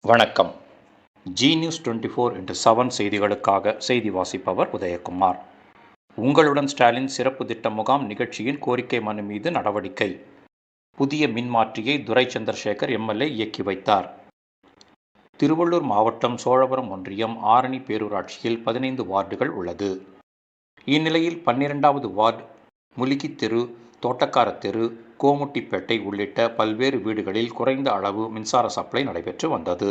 வணக்கம். G news 24x7 செய்திகளுக்காக செய்தி வாசிப்பவர் உதயகுமார். உங்களுடன் ஸ்டாலின் சிறப்பு திட்ட முகாம் நிகழ்ச்சியின் கோரிக்கை மனு மீது நடவடிக்கை. புதிய மின்மாற்றியை துரை சந்திரசேகர் எம்எல்ஏ இயக்கி வைத்தார். திருவள்ளூர் மாவட்டம் சோழவரம் ஒன்றியம் ஆரணி பேரூராட்சியில் 15 வார்டுகள் உள்ளது. இந்நிலையில் 12வது வார்டு முலிகி தெரு, தோட்டக்கார தெரு, கோமுட்டிப்பேட்டை உள்ளிட்ட பல்வேறு வீடுகளில் குறைந்த அளவு மின்சார சப்ளை நடைபெற்று வந்தது.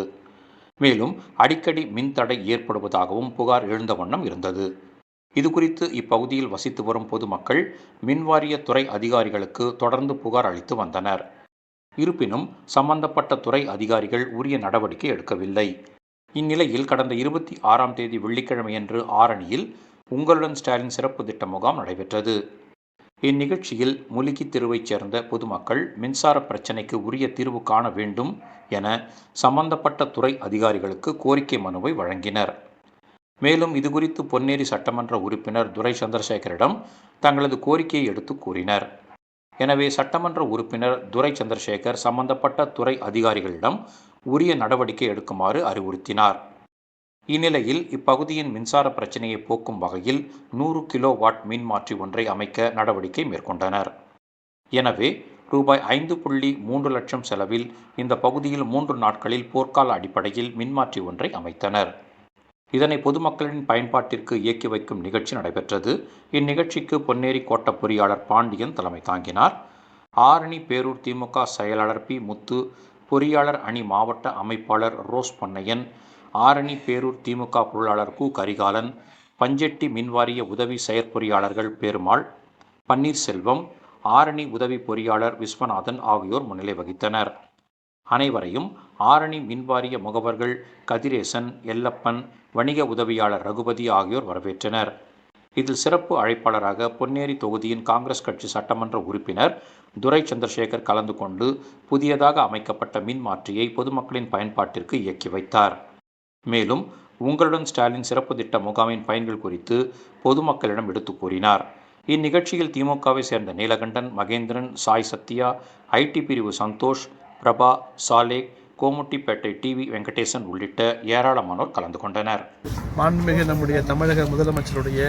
மேலும் அடிக்கடி மின்தடை ஏற்படுவதாகவும் புகார் எழுந்த வண்ணம் இருந்தது. இதுகுறித்து இப்பகுதியில் வசித்து வரும் பொதுமக்கள் மின்வாரிய துறை அதிகாரிகளுக்கு தொடர்ந்து புகார் அளித்து வந்தனர். இருப்பினும் சம்பந்தப்பட்ட துறை அதிகாரிகள் உரிய நடவடிக்கை எடுக்கவில்லை. இந்நிலையில் கடந்த 26ஆம் தேதி வெள்ளிக்கிழமையன்று ஆரணியில் உங்களுடன் ஸ்டாலின் சிறப்பு திட்ட முகாம் நடைபெற்றது. இந்நிகழ்ச்சியில் முலிகி தெருவைச் சேர்ந்த பொதுமக்கள் மின்சார பிரச்சினைக்கு உரிய தீர்வு காண வேண்டும் என சம்பந்தப்பட்ட துறை அதிகாரிகளுக்கு கோரிக்கை மனுவை வழங்கினர். மேலும் இதுகுறித்து பொன்னேரி சட்டமன்ற உறுப்பினர் துரை சந்திரசேகரிடம் தங்களது கோரிக்கையை எடுத்து கூறினர். எனவே சட்டமன்ற உறுப்பினர் துரை சந்திரசேகர் சம்பந்தப்பட்ட துறை அதிகாரிகளிடம் உரிய நடவடிக்கை எடுக்குமாறு அறிவுறுத்தினார். இந்நிலையில் இப்பகுதியின் மின்சார பிரச்சினையை போக்கும் வகையில் 100 கிலோவாட் மின்மாற்றி ஒன்றை அமைக்க நடவடிக்கை மேற்கொண்டனர். எனவே ரூபாய் 5.3 லட்சம் செலவில் இந்த பகுதியில் 3 நாட்களில் போர்க்கால அடிப்படையில் மின்மாற்றி ஒன்றை அமைத்தனர். இதனை பொதுமக்களின் பயன்பாட்டிற்கு இயக்கி வைக்கும் நிகழ்ச்சி நடைபெற்றது. இந்நிகழ்ச்சிக்கு பொன்னேரி கோட்ட பொறியாளர் பாண்டியன் தலைமை தாங்கினார். ஆரணி பேரூர் திமுக செயலாளர் பி. முத்து, பொறியாளர் அணி மாவட்ட அமைப்பாளர் ரோஸ் பொன்னையன், ஆரணி பேரூர் திமுக பொருளாளர் கு. கரிகாலன், பஞ்செட்டி மின்வாரிய உதவி செயற்பொறியாளர்கள் பெருமாள், பன்னீர்செல்வம், ஆரணி உதவி பொறியாளர் விஸ்வநாதன் ஆகியோர் முன்னிலை வகித்தனர். அனைவரையும் ஆரணி மின்வாரிய முகவர்கள் கதிரேசன், எல்லப்பன், வணிக உதவியாளர் ரகுபதி ஆகியோர் வரவேற்றனர். இதில் சிறப்பு அழைப்பாளராக பொன்னேரி தொகுதியின் காங்கிரஸ் கட்சி சட்டமன்ற உறுப்பினர் துரை சந்திரசேகர் கலந்து கொண்டு புதியதாக அமைக்கப்பட்ட மின்மாற்றியை பொதுமக்களின் பயன்பாட்டிற்கு இயக்கி வைத்தார். மேலும் உங்களுடன் ஸ்டாலின் சிறப்பு திட்ட முகாமின் பயன்கள் குறித்து பொதுமக்களிடம் எடுத்து கூறினார். இந்நிகழ்ச்சியில் திமுகவை சேர்ந்த நீலகண்டன், மகேந்திரன், சாய் சத்யா, ஐடி பிரிவு சந்தோஷ், பிரபா, சாலேக், கோமுட்டிப்பேட்டை டிவி வெங்கடேசன் உள்ளிட்ட ஏராளமானோர் கலந்து கொண்டனர். மாண்புமிகு நம்முடைய தமிழக முதலமைச்சருடைய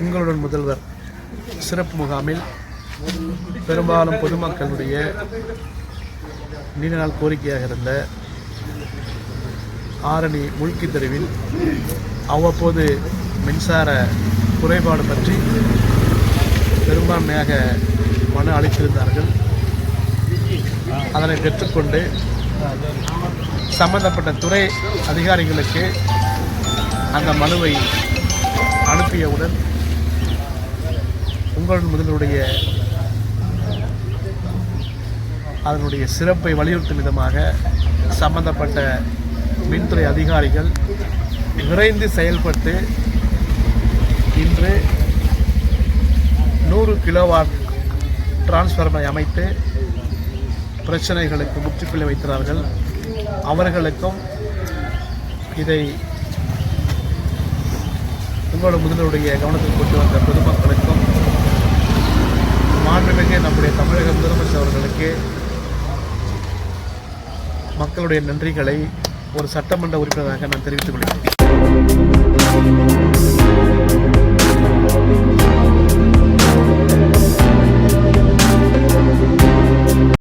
உங்களுடன் முதல்வர் சிறப்பு முகாமில் பெரும்பாலும் பொதுமக்களுடைய நீண்ட நாள் கோரிக்கையாக இருந்த ஆரணி முல்கி தெருவில் அவ்வப்போது மின்சார குறைபாடு பற்றி பெரும்பான்மையாக மனு அளித்திருந்தார்கள். அதனை பெற்றுக்கொண்டு சம்பந்தப்பட்ட துறை அதிகாரிகளுக்கு அந்த மனுவை அனுப்பியவுடன் உங்கள் முதலுடைய அதனுடைய சிறப்பை வலியுறுத்தும் விதமாக சம்பந்தப்பட்ட மின்துறை அதிகாரிகள் விரைந்து செயல்பட்டு இன்று 100 கிலோவாட் டிரான்ஸ்ஃபார்மரை அமைத்து பிரச்சனைகளுக்கு முற்றுப்புள்ளி வைக்கிறார்கள். அவர்களுக்கும் இதை உங்களோட முதலுடைய கவனத்தில் கொண்டு வந்த பொதுமக்களுக்கும் மாண்புமிகு நம்முடைய தமிழக முதலமைச்சர் அவர்களுக்கு மக்களுடைய நன்றிகளை ஒரு சட்டமன்ற உறுப்பினராக நான் தெரிவித்துக் கொள்கிறேன்.